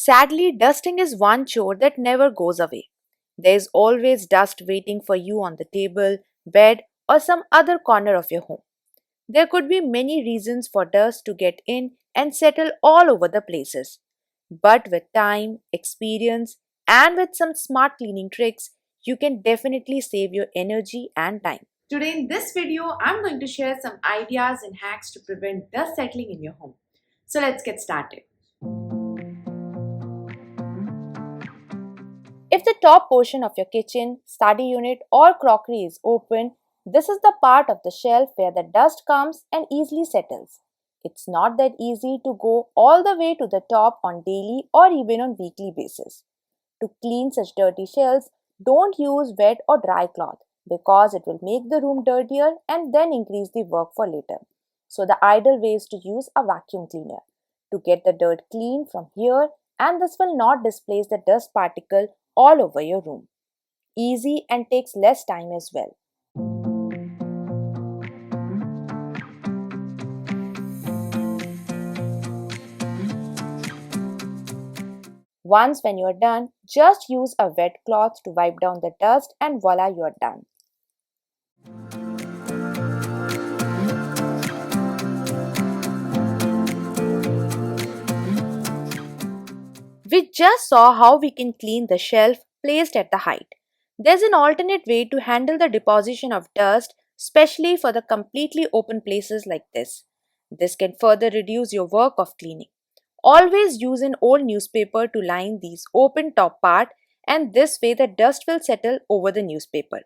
Sadly, dusting is one chore that never goes away. There is always dust waiting for you on the table, bed, or some other corner of your home. There could be many reasons for dust to get in and settle all over the places. But with time, experience, and with some smart cleaning tricks, you can definitely save your energy and time. Today in this video, I'm going to share some ideas and hacks to prevent dust settling in your home. So let's get started. If the top portion of your kitchen, study unit, or crockery is open, this is the part of the shelf where the dust comes and easily settles. It's not that easy to go all the way to the top on daily or even on weekly basis. To clean such dirty shelves, don't use wet or dry cloth because it will make the room dirtier and then increase the work for later. So the ideal way is to use a vacuum cleaner to get the dirt clean from here, and this will not displace the dust particle all over your room. Easy and takes less time as well. Once when you are done, just use a wet cloth to wipe down the dust and voila, you are done. We just saw how we can clean the shelf placed at the height. There's an alternate way to handle the deposition of dust, especially for the completely open places like this. This can further reduce your work of cleaning. Always use an old newspaper to line these open top part, and this way the dust will settle over the newspaper.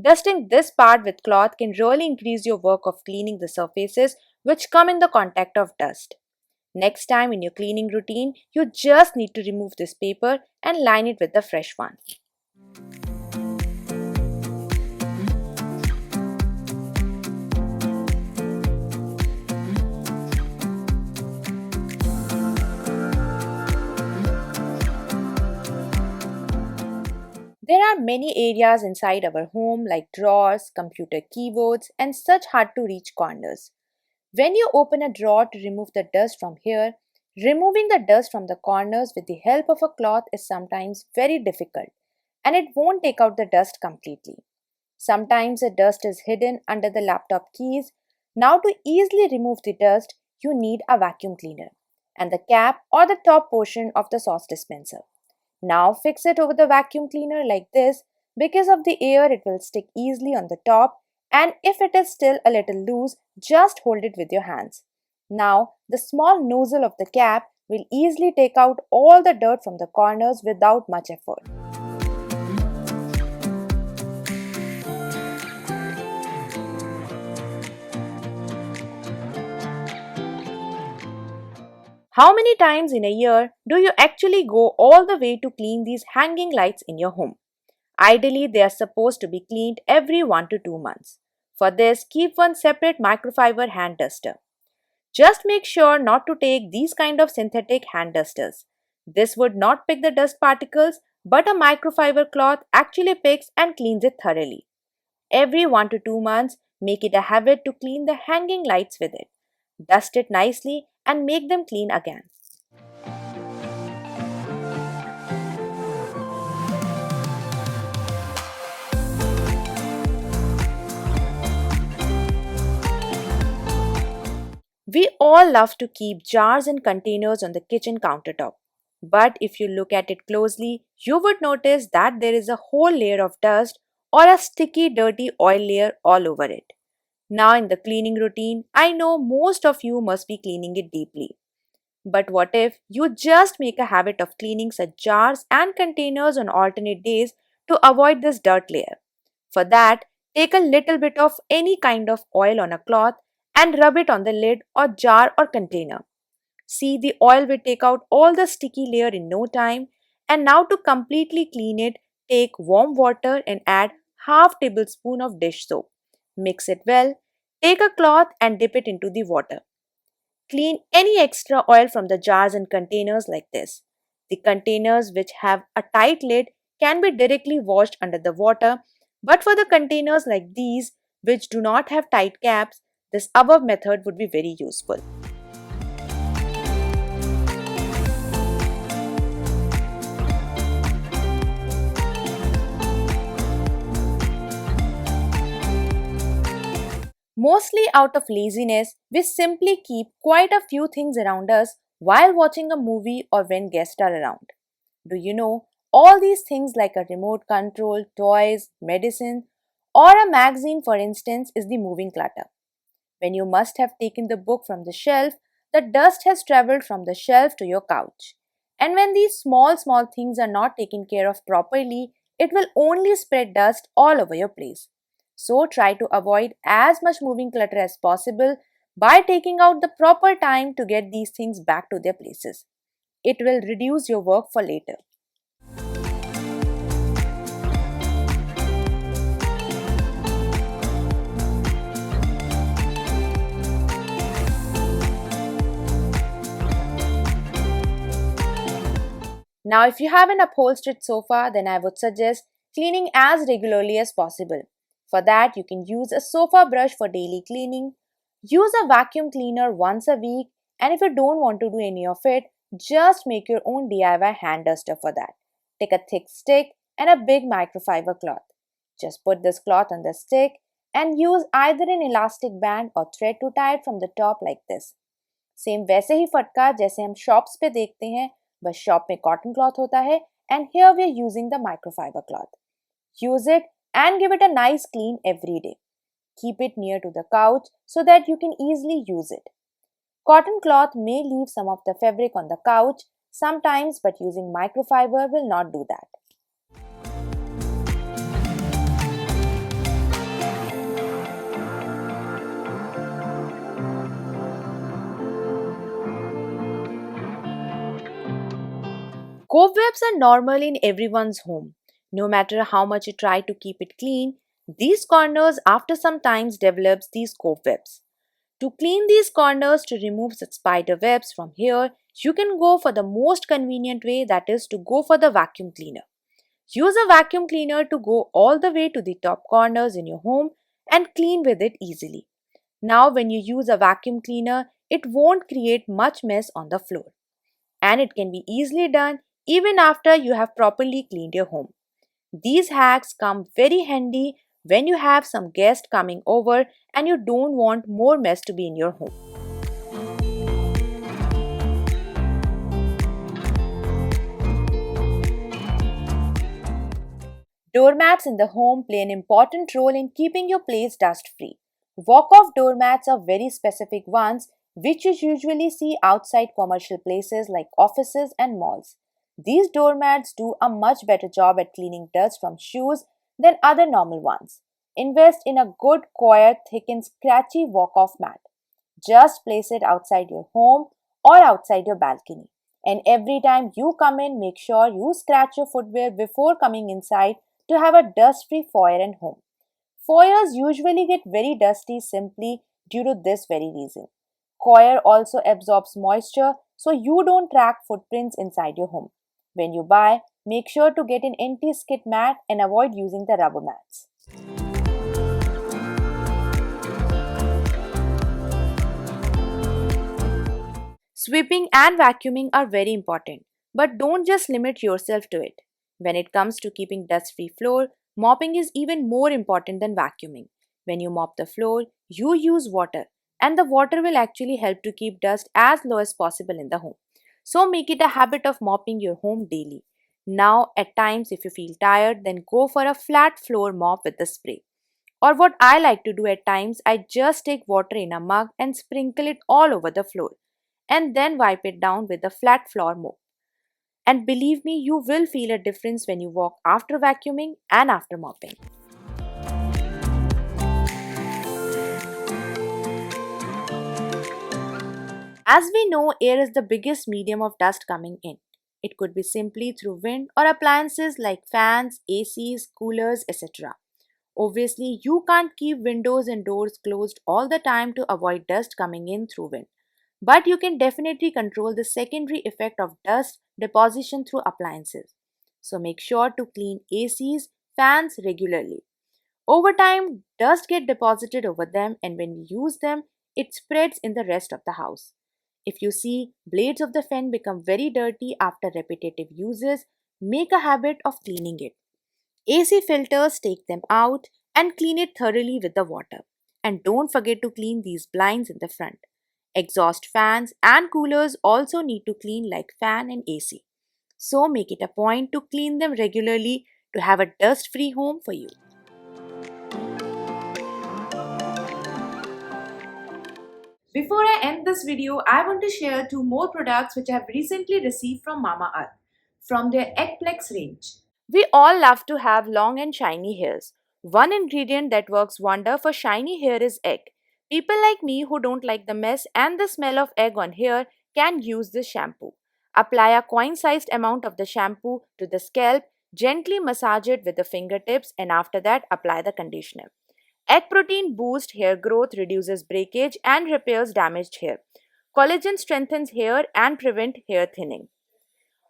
Dusting this part with cloth can really increase your work of cleaning the surfaces which come in the contact of dust. Next time in your cleaning routine, you just need to remove this paper and line it with the fresh one. There are many areas inside our home like drawers, computer keyboards, and such hard to reach corners. When you open a drawer to remove the dust from here, removing the dust from the corners with the help of a cloth is sometimes very difficult, and it won't take out the dust completely. Sometimes the dust is hidden under the laptop keys. Now to easily remove the dust, you need a vacuum cleaner and the cap or the top portion of the sauce dispenser. Now fix it over the vacuum cleaner like this. Because of the air, it will stick easily on the top, and if it is still a little loose, just hold it with your hands. Now the small nozzle of the cap will easily take out all the dirt from the corners without much effort. How many times in a year do you actually go all the way to clean these hanging lights in your home? Ideally, they are supposed to be cleaned every 1 to 2 months. For this, keep one separate microfiber hand duster. Just make sure not to take these kind of synthetic hand dusters. This would not pick the dust particles, but a microfiber cloth actually picks and cleans it thoroughly. Every 1 to 2 months, make it a habit to clean the hanging lights with it. Dust it nicely and make them clean again. We all love to keep jars and containers on the kitchen countertop. But if you look at it closely, you would notice that there is a whole layer of dust or a sticky, dirty oil layer all over it. Now, in the cleaning routine, I know most of you must be cleaning it deeply. But what if you just make a habit of cleaning such jars and containers on alternate days to avoid this dirt layer? For that, take a little bit of any kind of oil on a cloth and rub it on the lid or jar or container. See, the oil will take out all the sticky layer in no time. And now to completely clean it, take warm water and add half tablespoon of dish soap. Mix it well. Take a cloth and dip it into the water. Clean any extra oil from the jars and containers like this. The containers which have a tight lid can be directly washed under the water, but for the containers like these which do not have tight caps, this above method would be very useful. Mostly out of laziness, we simply keep quite a few things around us while watching a movie or when guests are around. Do you know all these things like a remote control, toys, medicine, or a magazine, for instance, is the moving clutter? When you must have taken the book from the shelf, the dust has traveled from the shelf to your couch. And when these small things are not taken care of properly, it will only spread dust all over your place. So try to avoid as much moving clutter as possible by taking out the proper time to get these things back to their places. It will reduce your work for later. Now, if you have an upholstered sofa, then I would suggest cleaning as regularly as possible. For that, you can use a sofa brush for daily cleaning, use a vacuum cleaner once a week, and if you don't want to do any of it, just make your own DIY hand duster for that. Take a thick stick and a big microfiber cloth. Just put this cloth on the stick and use either an elastic band or thread to tie it from the top like this. Same वैसे ही फटका जैसे हम shops पे देखते हैं, बस shop में cotton cloth होता है and here we are using the microfibre cloth. Use it and give it a nice clean every day. Keep it near to the couch so that you can easily use it. Cotton cloth may leave some of the fabric on the couch sometimes, but using microfiber will not do that. Cobwebs are normal in everyone's home. No matter how much you try to keep it clean, these corners after some time develops these cobwebs. To clean these corners to remove the spider webs from here, you can go for the most convenient way, that is to go for the vacuum cleaner. Use a vacuum cleaner to go all the way to the top corners in your home and clean with it easily. Now when you use a vacuum cleaner, it won't create much mess on the floor, and it can be easily done even after you have properly cleaned your home. These hacks come very handy when you have some guests coming over and you don't want more mess to be in your home. Doormats in the home play an important role in keeping your place dust free. Walk-off doormats are very specific ones which you usually see outside commercial places like offices and malls. These doormats do a much better job at cleaning dust from shoes than other normal ones. Invest in a good, quiet, thick and scratchy walk-off mat. Just place it outside your home or outside your balcony. And every time you come in, make sure you scratch your footwear before coming inside to have a dust-free foyer and home. Foyers usually get very dusty simply due to this very reason. Coir also absorbs moisture so you don't track footprints inside your home. When you buy, make sure to get an anti-skid mat and avoid using the rubber mats. Sweeping and vacuuming are very important, but don't just limit yourself to it. When it comes to keeping dust-free floor, mopping is even more important than vacuuming. When you mop the floor, you use water, and the water will actually help to keep dust as low as possible in the home. So make it a habit of mopping your home daily. Now, at times, if you feel tired, then go for a flat floor mop with the spray. Or what I like to do at times, I just take water in a mug and sprinkle it all over the floor and then wipe it down with a flat floor mop. And believe me, you will feel a difference when you walk after vacuuming and after mopping. As we know, air is the biggest medium of dust coming in. It could be simply through wind or appliances like fans, ACs, coolers, etc. Obviously, you can't keep windows and doors closed all the time to avoid dust coming in through wind. But you can definitely control the secondary effect of dust deposition through appliances. So make sure to clean ACs, fans regularly. Over time, dust gets deposited over them, and when you use them, it spreads in the rest of the house. If you see blades of the fan become very dirty after repetitive uses, make a habit of cleaning it. AC filters, take them out and clean it thoroughly with the water. And don't forget to clean these blinds in the front. Exhaust fans and coolers also need to clean like fan and AC. So make it a point to clean them regularly to have a dust-free home for you. Before I end this video, I want to share two more products which I have recently received from Mamaearth from their Eggplex range. We all love to have long and shiny hairs. One ingredient that works wonder for shiny hair is egg. People like me who don't like the mess and the smell of egg on hair can use this shampoo. Apply a coin-sized amount of the shampoo to the scalp, gently massage it with the fingertips, and after that apply the conditioner. Egg protein boosts hair growth, reduces breakage, and repairs damaged hair. Collagen strengthens hair and prevents hair thinning.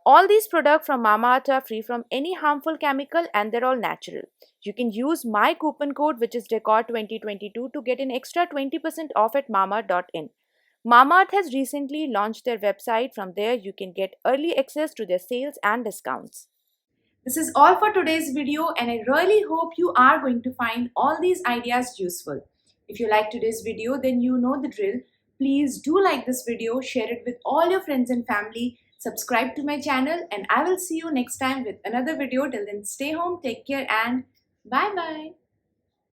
All these products from Mamaearth are free from any harmful chemical and they're all natural. You can use my coupon code, which is Decor 2022, to get an extra 20% off at mamaearth.in. Mamaearth has recently launched their website. From there, you can get early access to their sales and discounts. This is all for today's video, and I really hope you are going to find all these ideas useful. If you like today's video, then you know the drill. Please do like this video, share it with all your friends and family, subscribe to my channel, and I will see you next time with another video. Till then, stay home, take care, and bye bye.